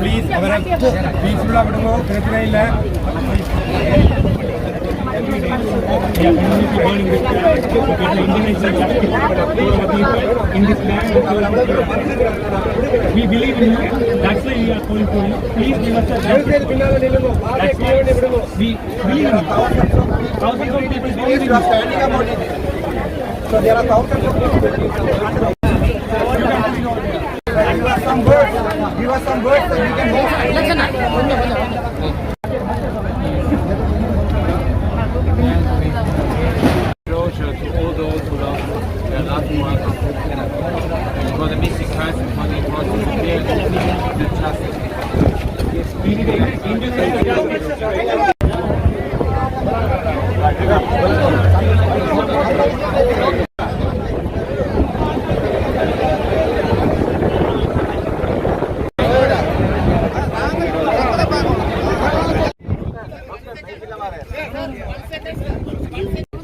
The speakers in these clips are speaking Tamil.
ப்ளீஸ் அவரை பீஸ்ஃபுல்லாக விடுங்க, பிரச்சனை இல்லை. We believe in you. That's why we are calling for you. Please give us a chance. We believe in you. Thousands of people believe in you. So there are thousands of people. Give us some words. Give us some words that we can move. Closure to all those who lost their loved ones. For the missing person, for the process of the justice. Yes, we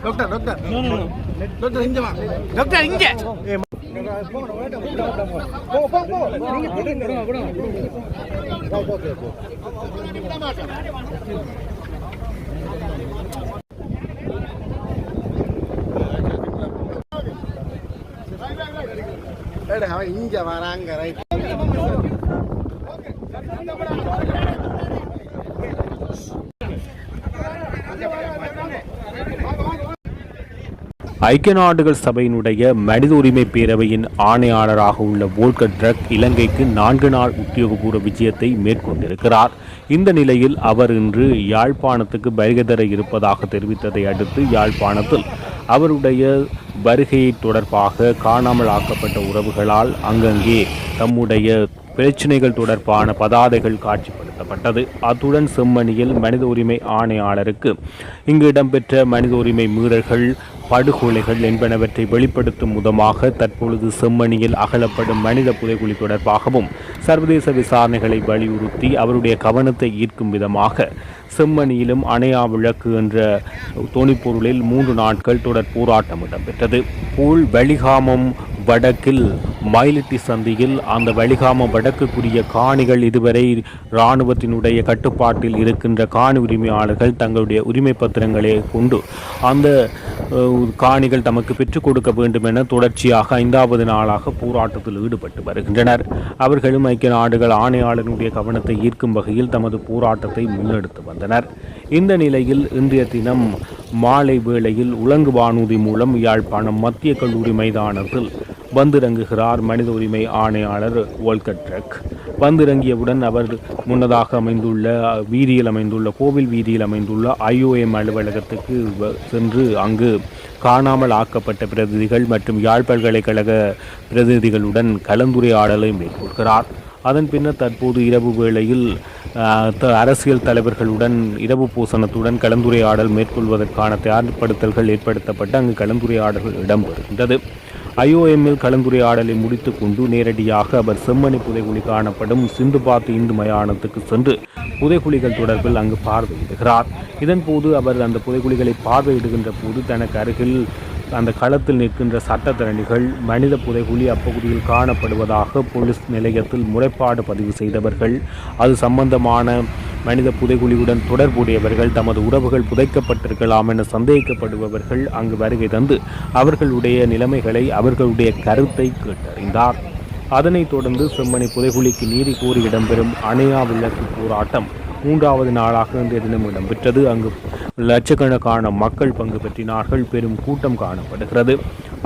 Doctor. No. Doctor, inge va. Doctor, inge. Inge varanga, right? ஐக்கிய நாடுகள் சபையினுடைய மனித உரிமை பேரவையின் ஆணையாளராக உள்ள வோல்கர் டர்க் இலங்கைக்கு 4 நாள் உத்தியோகபூர்வ விஜயத்தை மேற்கொண்டிருக்கிறார். இந்த நிலையில் அவர் இன்று யாழ்ப்பாணத்துக்கு வருகை தர இருப்பதாக தெரிவித்ததை அடுத்து யாழ்ப்பாணத்தில் அவருடைய வருகை தொடர்பாக காணாமல் ஆக்கப்பட்ட உறவுகளால் அங்கங்கே தம்முடைய பிரச்சினைகள் தொடர்பான பதாதைகள் காட்சிப்படுத்தப்பட்டது. அத்துடன் செம்மணியில் மனித உரிமை ஆணையாளருக்கு இங்கு இடம்பெற்ற மனித உரிமை மீறல்கள், படுகொலைகள் என்பனவற்றை வெளிப்படுத்தும் விதமாக தற்பொழுது செம்மணியில் அகலப்படும் மனித புதைகுழி தொடர்பாகவும் சர்வதேச விசாரணைகளை வலியுறுத்தி அவருடைய கவனத்தை ஈர்க்கும் விதமாக செம்மணியிலும் அணையா விளக்கு என்ற தொனிப்பொருளில் 3 நாட்கள் தொடர் போராட்டம் இடம்பெற்றது. பூல் வலிகாமம் வடக்கில் மயிலிட்டி சந்தியில் அந்த வலிகாம வடக்குக்குரிய காணிகள் இதுவரை இராணுவத்தினுடைய கட்டுப்பாட்டில் இருக்கின்ற காணி உரிமையாளர்கள் தங்களுடைய உரிமை பத்திரங்களை கொண்டு அந்த காணிகள் தமக்கு பெற்றுக் கொடுக்க வேண்டும் என தொடர்ச்சியாக 5வது நாளாக போராட்டத்தில் ஈடுபட்டு வருகின்றனர். அவர்களும் ஐக்கிய நாடுகள் ஆணையாளர்களுடைய கவனத்தை ஈர்க்கும் வகையில் தமது போராட்டத்தை முன்னெடுத்து வந்தனர். இந்த நிலையில் இன்றைய தினம் மாலை வேளையில் உலங்கு வானூர்தி மூலம் யாழ்ப்பாணம் மத்திய கல்லூரி மைதானத்தில் வந்திறங்குகிறார் மனித உரிமை ஆணையாளர் வோல்கர் டர்க். வந்திறங்கியவுடன் அவர் முன்னதாக அமைந்துள்ள கோவில் வீதியில் அமைந்துள்ள IOM அலுவலகத்துக்கு சென்று அங்கு காணாமல் ஆக்கப்பட்ட பிரதிநிதிகள் மற்றும் யாழ் பல்கலைக்கழக பிரதிநிதிகளுடன் கலந்துரையாடலை மேற்கொள்கிறார். அதன் பின்னர் தற்போது இரவு வேளையில் அரசியல் தலைவர்களுடன் இரவு பூசணத்துடன் கலந்துரையாடல் மேற்கொள்வதற்கான தயார்படுத்தல்கள் ஏற்படுத்தப்பட்டு அங்கு கலந்துரையாடல்கள் இடம்பெறுகின்றது. IOMல் கலந்துரையாடலை முடித்துக் கொண்டு நேரடியாக அவர் செம்மணி புதைகுழி காணப்படும் சிந்துபாத்து இந்து மயானத்துக்கு சென்று புதைகுழிகள் தொடர்பில் அங்கு பார்வையிடுகிறார். இதன்போது அவர் அந்த புதைகுழிகளை பார்வையிடுகின்ற போது தனக்கு அருகில் அந்த களத்தில் நிற்கின்ற சட்டத்தரணிகள் மனித புதைகுழி அப்பகுதியில் காணப்படுவதாக போலீஸ் நிலையத்தில் முறைப்பாடு பதிவு செய்தவர்கள், அது சம்பந்தமான மனித புதைகுழியுடன் தொடர்புடையவர்கள், தமது உறவுகள் புதைக்கப்பட்டிருக்கலாம் என சந்தேகிக்கப்படுபவர்கள் அங்கு வருகை தந்து அவர்களுடைய நிலைமைகளை, அவர்களுடைய கருத்தை கேட்டறிந்தார். அதனைத் தொடர்ந்து செம்மணி புதைகுழிக்கு நீதி கோரி இடம்பெறும் அணையா விளக்கு போராட்டம் 3வது நாளாக இன்றைய தினம் இடம்பெற்றது. அங்கு லட்சக்கணக்கான மக்கள் பங்கு பெற்றினார்கள். பெரும் கூட்டம் காணப்படுகிறது.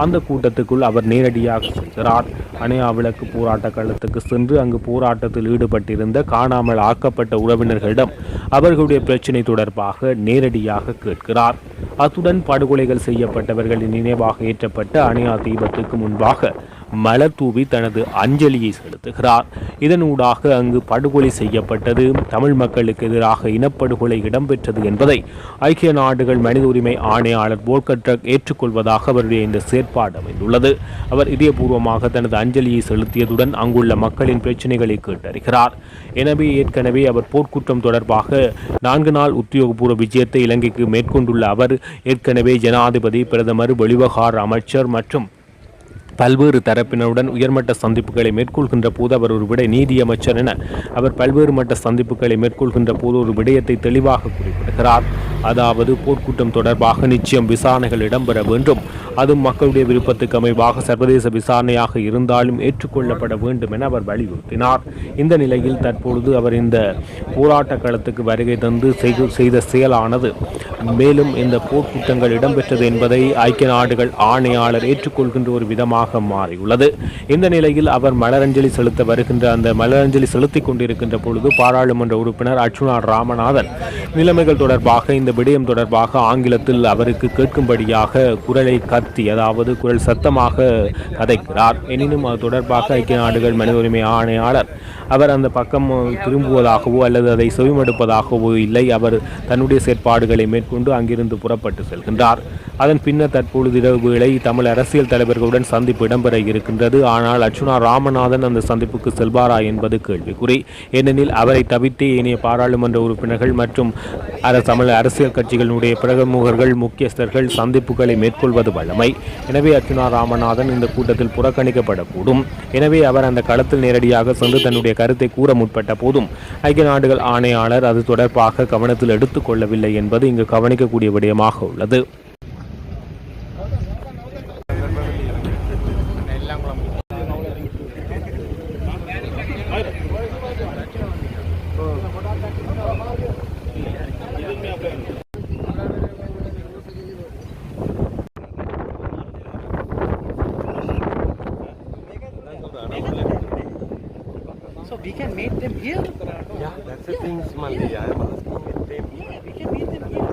அந்த கூட்டத்துக்குள் அவர் நேரடியாக செல்கிறார். அணையா விளக்கு போராட்ட களத்துக்கு சென்று அங்கு போராட்டத்தில் ஈடுபட்டிருந்த காணாமல் ஆக்கப்பட்ட உறவினர்களிடம் அவர்களுடைய பிரச்சினை தொடர்பாக நேரடியாக கேட்கிறார். அத்துடன் படுகொலைகள் செய்யப்பட்டவர்களின் நினைவாக ஏற்றப்பட்ட அணையா தீபத்துக்கு முன்பாக மலர் தூவி தனது அஞ்சலியை செலுத்துகிறார். இதனூடாக அங்கு படுகொலை செய்யப்பட்டது தமிழ் மக்களுக்கு எதிராக இனப்படுகொலை இடம்பெற்றது என்பதை ஐக்கிய நாடுகள் மனித உரிமை ஆணையாளர் வோல்கர் டர்க் ஏற்றுக்கொள்வதாக அவருடைய இந்த செயற்பாடு அமைந்துள்ளது. அவர் இதயபூர்வமாக தனது அஞ்சலியை செலுத்தியதுடன் அங்குள்ள மக்களின் பிரச்சினைகளை கேட்டறிகிறார். எனவே ஏற்கனவே அவர் போர்க்குற்றம் தொடர்பாக 4 நாள் உத்தியோகபூர்வ விஜயத்தை இலங்கைக்கு மேற்கொண்டுள்ள அவர் ஏற்கனவே ஜனாதிபதி, பிரதமர், வெளிவகார அமைச்சர் மற்றும் பல்வேறு தரப்பினருடன் உயர்மட்ட சந்திப்புகளை மேற்கொள்கின்ற போது அவர் ஒரு விடை நீதியமைச்சர் என அவர் பல்வேறு மட்ட சந்திப்புகளை மேற்கொள்கின்ற போது ஒரு விடயத்தை தெளிவாக குறிப்பிடுகிறார். அதாவது போர்க்குற்றம் தொடர்பாக நிச்சயம் விசாரணைகள் இடம்பெற வேண்டும், அதுவும் மக்களுடைய விருப்பத்துக்கு அமைவாக சர்வதேச விசாரணையாக இருந்தாலும் ஏற்றுக்கொள்ளப்பட வேண்டும் என அவர் வலியுறுத்தினார். இந்த நிலையில் தற்பொழுது அவர் இந்த போராட்ட களத்துக்கு வருகை தந்து செய்த செயலானது மேலும் இந்த போர்க்குற்றங்கள் இடம்பெற்றது என்பதை ஐக்கிய நாடுகள் ஆணையாளர் ஏற்றுக்கொள்கின்ற ஒரு விதமாக மாறியுள்ளது. இந்த நிலையில் அவர் மலரஞ்சலி செலுத்த வருகின்ற அந்த மலரஞ்சலி செலுத்திக் கொண்டிருக்கின்ற பொழுது பாராளுமன்ற உறுப்பினர் அர்ச்சுனா ராமநாதன் நிலைமைகள் தொடர்பாக இந்த விடயம் தொடர்பாக ஆங்கிலத்தில் அவருக்கு கேட்கும்படியாக குரலை கத்தி, அதாவது குரல் சத்தமாக கதைக்கிறார். எனினும் அது தொடர்பாக ஐக்கிய நாடுகள் மனித உரிமை ஆணையாளர் அவர் அந்த பக்கம் திரும்புவதாகவோ அல்லது அதை செவிமடுப்பதாகவோ இல்லை. அவர் தன்னுடைய செயற்பாடுகளை மேற்கொண்டு அங்கிருந்து புறப்பட்டு செல்கின்றார். அதன் பின்னர் தற்பொழுது இரவு வேளை தமிழ் அரசியல் தலைவர்களுடன் சந்திப்பு இடம்பெற இருக்கின்றது. ஆனால் அர்ச்சுனா ராமநாதன் அந்த சந்திப்புக்கு செல்வாரா என்பது கேள்விக்குறி. ஏனெனில் அவரை தவிர்த்து ஏனைய பாராளுமன்ற உறுப்பினர்கள் மற்றும் தமிழ் அரசியல் கட்சிகளுடைய பிரமுகர்கள், முக்கியஸ்தர்கள் சந்திப்புகளை மேற்கொள்வது வழமை. எனவே அர்ச்சுனா ராமநாதன் இந்த கூட்டத்தில் புறக்கணிக்கப்படக்கூடும். எனவே அவர் அந்த களத்தில் நேரடியாக சென்று தன்னுடைய கருத்தை கூற முற்பட்ட போதும் ஐக்கிய நாடுகள் ஆணையாளர் அது தொடர்பாக கவனத்தில் எடுத்துக் கொள்ளவில்லை என்பது இங்கு கவனிக்கக்கூடிய விடயமாக உள்ளது. So we can meet them here? Yeah, that's the thing, Maldi. I am asking with them. Yeah, we can meet them here.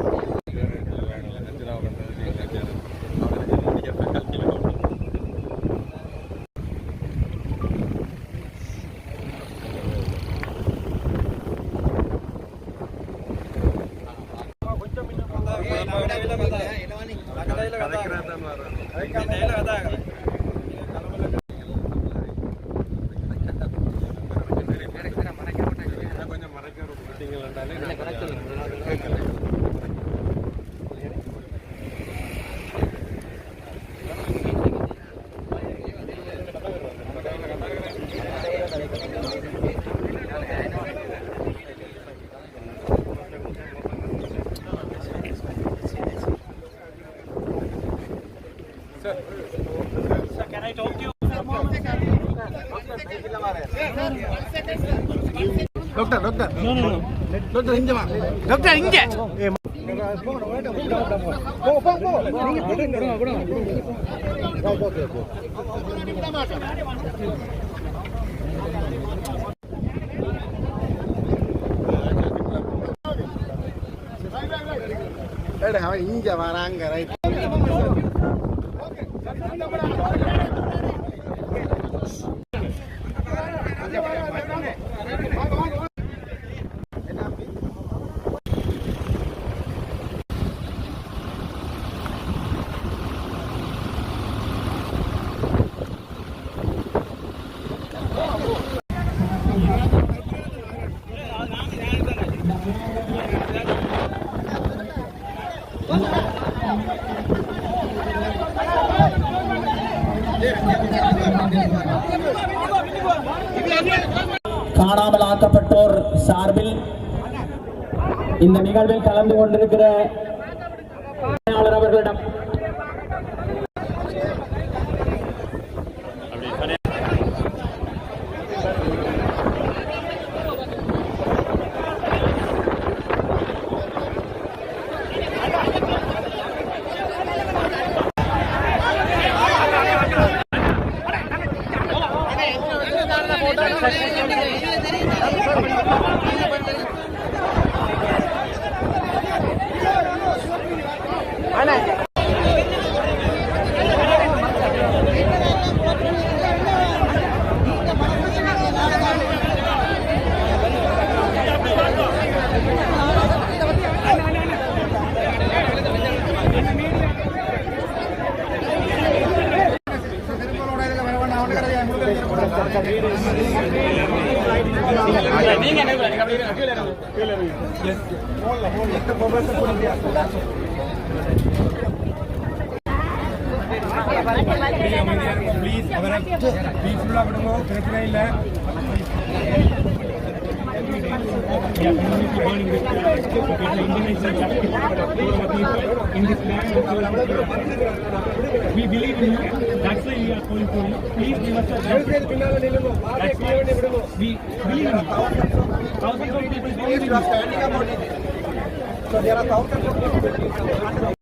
Sir, can I talk to you? Doctor. No. Doctor, inja ma. Doctor, inge. Inja varanga, right? காணாமல் ஆக்கப்பட்டோர் சார்பில் இந்த நிகழ்வில் கலந்து கொண்டிருக்கிற அவர்களிடம் ப்ளீஸ் அவரை பீஸ்ஃபுல்லாக விடுங்க, பிரச்சனை இல்லை. We believe in you. That's why we are calling for you. Please give us a chance. We believe in you. Thousands of people believe in you. So there are thousands of people.